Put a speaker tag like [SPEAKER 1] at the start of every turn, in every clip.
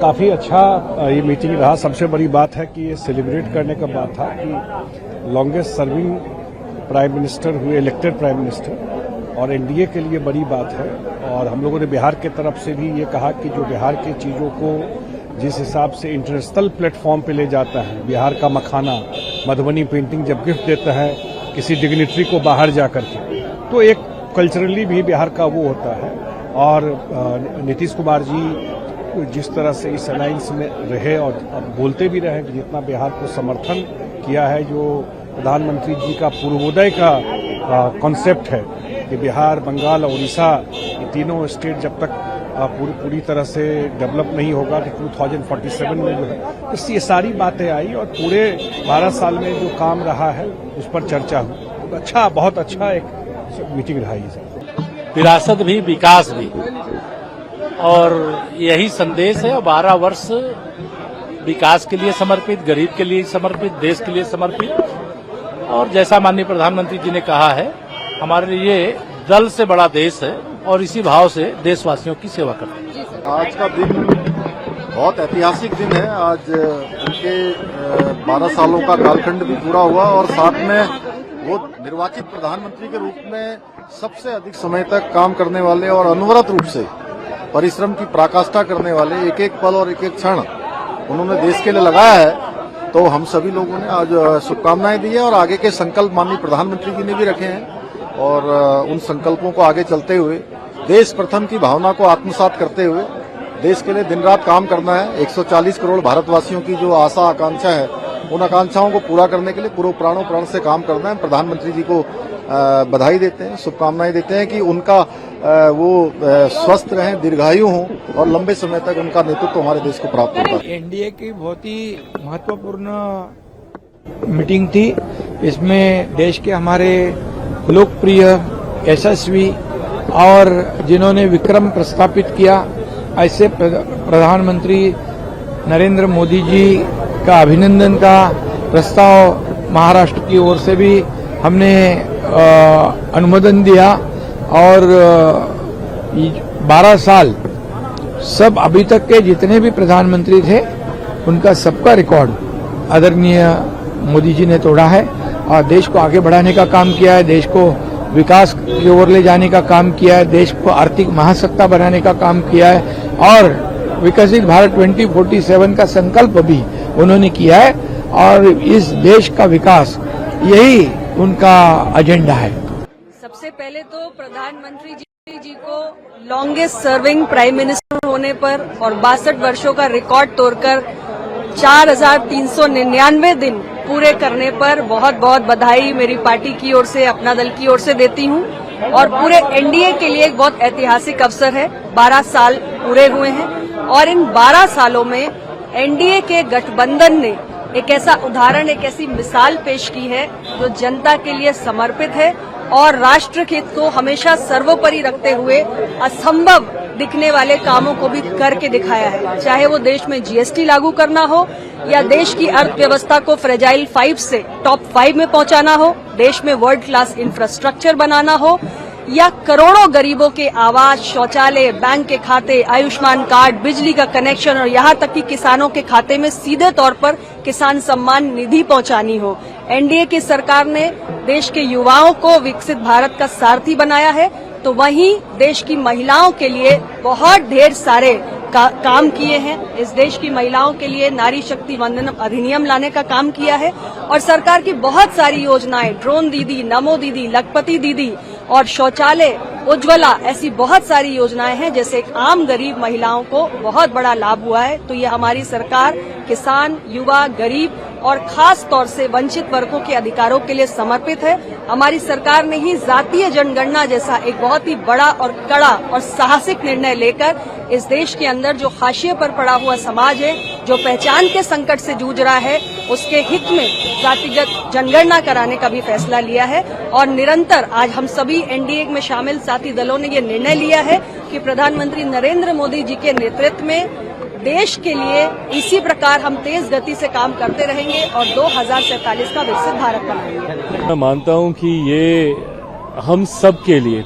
[SPEAKER 1] काफ़ी अच्छा ये मीटिंग रहा। सबसे बड़ी बात है कि ये सेलिब्रेट करने का बात था कि लॉन्गेस्ट सर्विंग प्राइम मिनिस्टर हुए, इलेक्टेड प्राइम मिनिस्टर, और एनडीए के लिए बड़ी बात है। और हम लोगों ने बिहार के तरफ से भी ये कहा कि जो बिहार की चीज़ों को जिस हिसाब से इंटरनेशनल प्लेटफॉर्म पे ले जाता है, बिहार का मखाना, मधुबनी पेंटिंग जब गिफ्ट देता है किसी डिग्निटरी को बाहर जा करके, तो एक कल्चरली भी बिहार का वो होता है। और नीतीश कुमार जी जिस तरह से इस अलायंस में रहे और अब बोलते भी रहे कि जितना बिहार को समर्थन किया है, जो प्रधानमंत्री जी का पूर्वोदय का कॉन्सेप्ट है कि बिहार, बंगाल और उड़ीसा, ये तीनों स्टेट जब तक पूरी तरह से डेवलप नहीं होगा कि 2047 में जो है, इससे ये सारी बातें आई और पूरे 12 साल में जो काम रहा है उस पर चर्चा हुई। अच्छा, बहुत अच्छा एक मीटिंग रहा है।
[SPEAKER 2] विरासत भी, विकास भी, और यही संदेश है। 12 वर्ष विकास के लिए समर्पित, गरीब के लिए समर्पित, देश के लिए समर्पित। और जैसा माननीय प्रधानमंत्री जी ने कहा है, हमारे लिए दल से बड़ा देश है और इसी भाव से देशवासियों की सेवा करते हैं।
[SPEAKER 3] आज का दिन बहुत ऐतिहासिक दिन है। आज उनके 12 सालों का कालखंड भी पूरा हुआ और साथ में वो निर्वाचित प्रधानमंत्री के रूप में सबसे अधिक समय तक काम करने वाले और अनवरत रूप से परिश्रम की पराकाष्ठा करने वाले, एक एक पल और एक एक क्षण उन्होंने देश के लिए लगाया है। तो हम सभी लोगों ने आज शुभकामनाएं दी है और आगे के संकल्प माननीय प्रधानमंत्री जी ने भी रखे हैं। और उन संकल्पों को आगे चलते हुए, देश प्रथम की भावना को आत्मसात करते हुए देश के लिए दिन रात काम करना है। 140 करोड़ भारतवासियों की जो आशा आकांक्षा है, उन आकांक्षाओं को पूरा करने के लिए पूरे प्राणों प्राण से काम करना है। प्रधानमंत्री जी को बधाई देते हैं, शुभकामनाएं देते हैं कि उनका वो स्वस्थ रहें, दीर्घायु हों और लंबे समय तक उनका नेतृत्व हमारे देश को प्राप्त होता है।
[SPEAKER 4] एनडीए की बहुत ही महत्वपूर्ण मीटिंग थी। इसमें देश के हमारे लोकप्रिय, यशस्वी और जिन्होंने विक्रम प्रस्थापित किया, ऐसे प्रधानमंत्री नरेंद्र मोदी जी का अभिनंदन का प्रस्ताव महाराष्ट्र की ओर से भी हमने अनुमोदन दिया। और 12 साल सब अभी तक के जितने भी प्रधानमंत्री थे उनका सबका रिकॉर्ड आदरणीय मोदी जी ने तोड़ा है और देश को आगे बढ़ाने का काम किया है, देश को विकास की ओर ले जाने का काम किया है, देश को आर्थिक महासत्ता बनाने का काम किया है और विकसित भारत 2047 का संकल्प भी उन्होंने किया है। और इस देश का विकास यही उनका एजेंडा है।
[SPEAKER 5] सबसे पहले तो प्रधानमंत्री जी को लॉन्गेस्ट सर्विंग प्राइम मिनिस्टर होने पर और 62 वर्षों का रिकॉर्ड तोड़कर 4399 दिन पूरे करने पर बहुत बहुत बधाई मेरी पार्टी की ओर से, अपना दल की ओर से देती हूं। और पूरे एनडीए के लिए एक बहुत ऐतिहासिक अवसर है। 12 साल पूरे हुए हैं और इन 12 सालों में एनडीए के गठबंधन ने एक ऐसा उदाहरण, एक ऐसी मिसाल पेश की है जो जनता के लिए समर्पित है और राष्ट्र हित को हमेशा सर्वोपरि रखते हुए असंभव दिखने वाले कामों को भी करके दिखाया है। चाहे वो देश में जीएसटी लागू करना हो या देश की अर्थव्यवस्था को फ्रेजाइल 5 से टॉप 5 में पहुंचाना हो, देश में वर्ल्ड क्लास इंफ्रास्ट्रक्चर बनाना हो या करोड़ों गरीबों के आवास, शौचालय, बैंक के खाते, आयुष्मान कार्ड, बिजली का कनेक्शन और यहाँ तक कि किसानों के खाते में सीधे तौर पर किसान सम्मान निधि पहुंचानी हो। एनडीए की सरकार ने देश के युवाओं को विकसित भारत का सारथी बनाया है, तो वहीं देश की महिलाओं के लिए बहुत ढेर सारे काम किए हैं। इस देश की महिलाओं के लिए नारी शक्ति वंदन अधिनियम लाने का काम किया है और सरकार की बहुत सारी योजनाएं, ड्रोन दीदी, नमो दीदी, लखपति दीदी और शौचालय, उज्ज्वला, ऐसी बहुत सारी योजनाएं हैं जैसे एक आम गरीब महिलाओं को बहुत बड़ा लाभ हुआ है। तो ये हमारी सरकार किसान, युवा, गरीब और खास तौर से वंचित वर्गों के अधिकारों के लिए समर्पित है। हमारी सरकार ने ही जातीय जनगणना जैसा एक बहुत ही बड़ा और कड़ा और साहसिक निर्णय लेकर इस देश के अंदर जो हाशिए पर पड़ा हुआ समाज है, जो पहचान के संकट से जूझ रहा है, उसके हित में जातिगत जनगणना कराने का भी फैसला लिया है। और निरंतर आज हम सभी एनडीए में शामिल साथी दलों ने ये निर्णय लिया है कि प्रधानमंत्री नरेंद्र मोदी जी के नेतृत्व में देश के लिए इसी प्रकार हम तेज गति से काम करते रहेंगे और 2047 का विकसित भारत बनाएंगे।
[SPEAKER 6] मैं मानता हूं कि ये हम सब के लिए,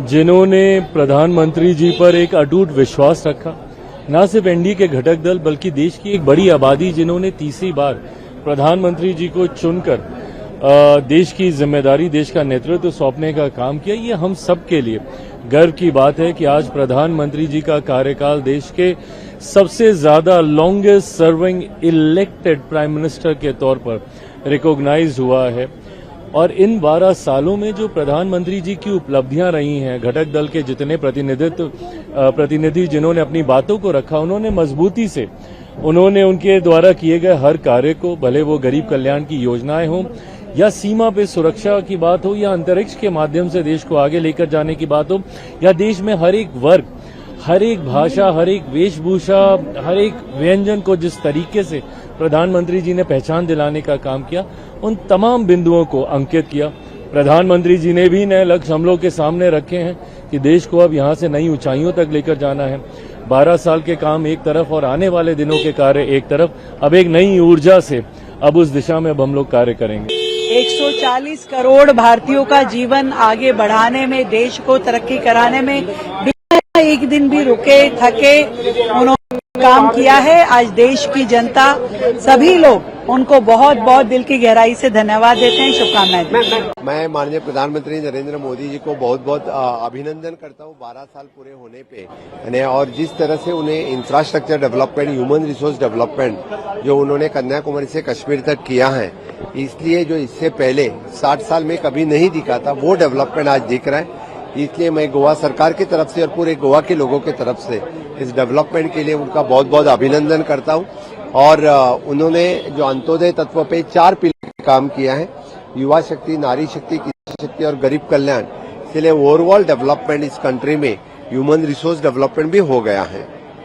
[SPEAKER 6] जिन्होंने प्रधानमंत्री जी पर एक अटूट विश्वास रखा, न सिर्फ एनडीए के घटक दल बल्कि देश की एक बड़ी आबादी जिन्होंने तीसरी बार प्रधानमंत्री जी को चुनकर देश की जिम्मेदारी, देश का नेतृत्व सौंपने का काम किया। ये हम सब के लिए गर्व की बात है कि आज प्रधानमंत्री जी का कार्यकाल देश के सबसे ज्यादा longest serving elected prime minister के तौर पर रिकॉग्नाइज हुआ है। और इन 12 सालों में जो प्रधानमंत्री जी की उपलब्धियां रही हैं, घटक दल के जितने प्रतिनिधि जिन्होंने अपनी बातों को रखा, उन्होंने मजबूती से उनके द्वारा किए गए हर कार्य को, भले वो गरीब कल्याण की योजनाएं हों या सीमा पे सुरक्षा की बात हो या अंतरिक्ष के माध्यम से देश को आगे लेकर जाने की बात हो, या देश में हर एक वर्ग, हर एक भाषा, हर एक वेशभूषा, हर एक व्यंजन को जिस तरीके से प्रधानमंत्री जी ने पहचान दिलाने का काम किया, उन तमाम बिंदुओं को अंकित किया। प्रधानमंत्री जी ने भी नए लक्ष्य हम लोग के सामने रखे हैं कि देश को अब यहां से नई ऊंचाइयों तक लेकर जाना है। 12 साल के काम एक तरफ और आने वाले दिनों के कार्य एक तरफ, अब एक नई ऊर्जा से अब उस दिशा में अब हम लोग कार्य करेंगे।
[SPEAKER 7] 140 करोड़ भारतीयों का जीवन आगे बढ़ाने में, देश को तरक्की कराने में बिना एक दिन भी रुके थके उन्होंने काम किया है। आज देश की जनता, सभी लोग उनको बहुत बहुत दिल की गहराई से धन्यवाद देते हैं, शुभकामनाएं देते हैं।
[SPEAKER 8] मैं माननीय प्रधानमंत्री नरेंद्र मोदी जी को बहुत बहुत अभिनंदन करता हूँ 12 साल पूरे होने पे, और जिस तरह से उन्हें infrastructure development, human resource development जो उन्होंने कन्याकुमारी से कश्मीर तक किया है, इसलिए जो इससे पहले 60 साल में कभी नहीं दिखा था वो डेवलपमेंट आज दिख रहा है। इसलिए मैं गोवा सरकार की तरफ से और पूरे गोवा के लोगों की तरफ से इस डेवलपमेंट के लिए उनका बहुत बहुत अभिनंदन करता हूँ। और उन्होंने जो अंत्योदय तत्व पे 4 पिलर काम किया है, युवा शक्ति, नारी शक्ति, किसान शक्ति और गरीब कल्याण, इसलिए ओवरऑल डेवलपमेंट इस कंट्री में ह्यूमन रिसोर्स डेवलपमेंट भी हो गया है।